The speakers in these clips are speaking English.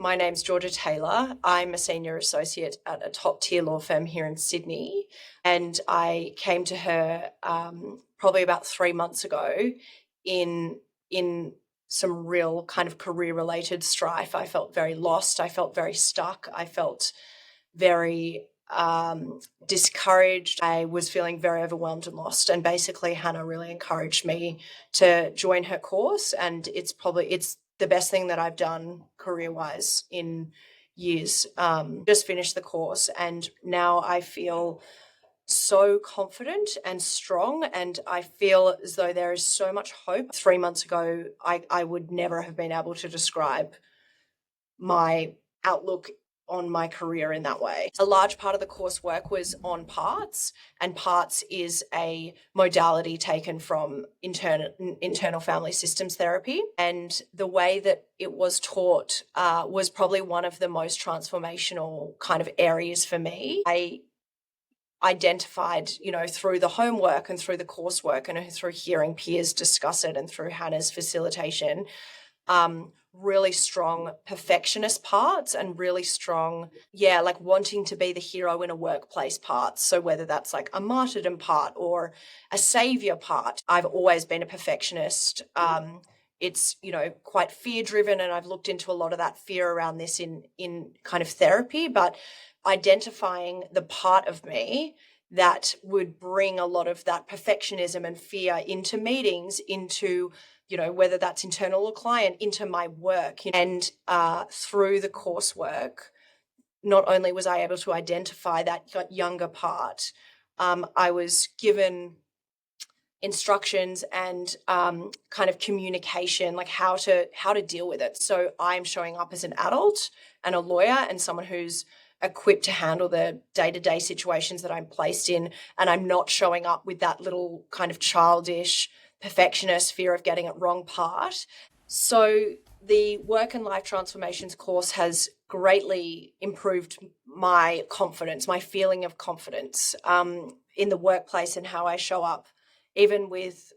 My name's Georgia Taylor. I'm a senior associate at a top tier law firm here in Sydney. And I came to her probably about 3 months ago in some real kind of career related strife. I felt very lost. I felt very stuck. I felt very discouraged. I was feeling very overwhelmed and lost. And basically, Hannah really encouraged me to join her course. And it's the best thing that I've done career-wise in years. Just finished the course, and now I feel so confident and strong, and I feel as though there is so much hope. 3 months ago, I would never have been able to describe my outlook on my career in that way. A large part of the coursework was on parts, and parts is a modality taken from internal family systems therapy. And the way that it was taught was probably one of the most transformational kind of areas for me. I identified, through the homework and through the coursework and through hearing peers discuss it and through Hannah's facilitation, really strong perfectionist parts and really strong, like wanting to be the hero in a workplace parts. So whether that's like a martyrdom part or a savior part, I've always been a perfectionist. It's, quite fear driven, and I've looked into a lot of that fear around this in kind of therapy, but identifying the part of me that would bring a lot of that perfectionism and fear into meetings, into whether that's internal or client, into my work. And through the coursework, not only was I able to identify that younger part, I was given instructions and kind of communication, like how to deal with it. So I'm showing up as an adult and a lawyer and someone who's equipped to handle the day-to-day situations that I'm placed in, and I'm not showing up with that little kind of childish perfectionist fear of getting it wrong part. So the work and life transformations course has greatly improved my confidence, my feeling of confidence in the workplace and how I show up, even with,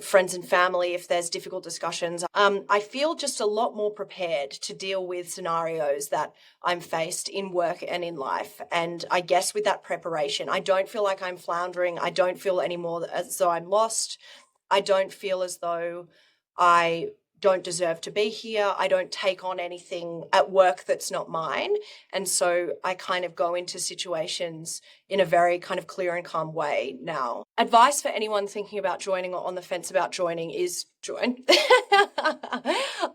friends and family, if there's difficult discussions. I feel just a lot more prepared to deal with scenarios that I'm faced in work and in life. And I guess with that preparation, I don't feel like I'm floundering. I don't feel anymore as though I'm lost. I don't feel as though I don't deserve to be here. I don't take on anything at work that's not mine. And so I kind of go into situations in a very kind of clear and calm way now. Advice for anyone thinking about joining or on the fence about joining is join.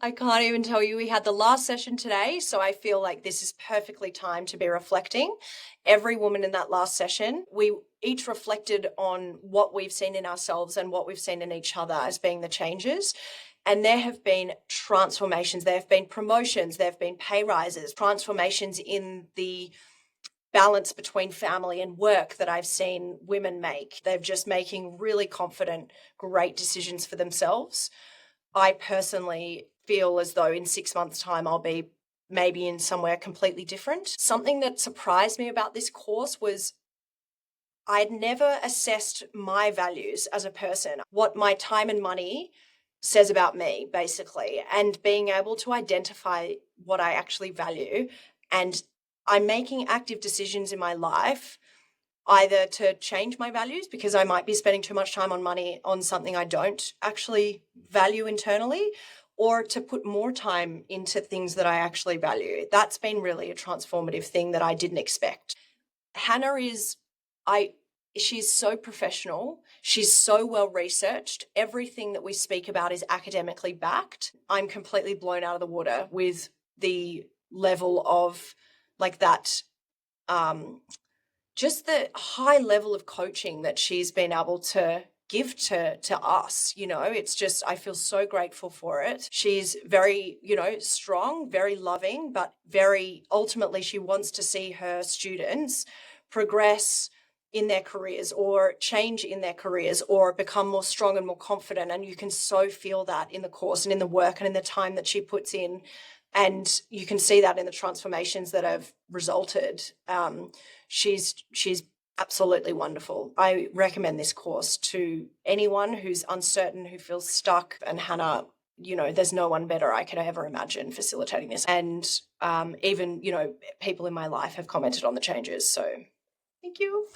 I can't even tell you, we had the last session today, so I feel like this is perfectly timed to be reflecting. Every woman in that last session, we each reflected on what we've seen in ourselves and what we've seen in each other as being the changes. And there have been transformations, there have been promotions, there have been pay rises, transformations in the balance between family and work that I've seen women make. They're just making really confident, great decisions for themselves. I personally feel as though in 6 months' time, I'll be maybe in somewhere completely different. Something that surprised me about this course was I'd never assessed my values as a person, what my time and money says about me, basically, and being able to identify what I actually value. And I'm making active decisions in my life, either to change my values because I might be spending too much time on money on something I don't actually value internally, or to put more time into things that I actually value. That's been really a transformative thing that I didn't expect. Hannah she's so professional. She's so well researched. Everything that we speak about is academically backed. I'm completely blown out of the water with the level of like that, just the high level of coaching that she's been able to give to us. It's just, I feel so grateful for it. She's very, strong, very loving, but very ultimately she wants to see her students progress in their careers or change in their careers or become more strong and more confident. And you can so feel that in the course and in the work and in the time that she puts in. And you can see that in the transformations that have resulted. She's absolutely wonderful. I recommend this course to anyone who's uncertain, who feels stuck. And Hannah there's no one better I could ever imagine facilitating this. And even, people in my life have commented on the changes. So thank you.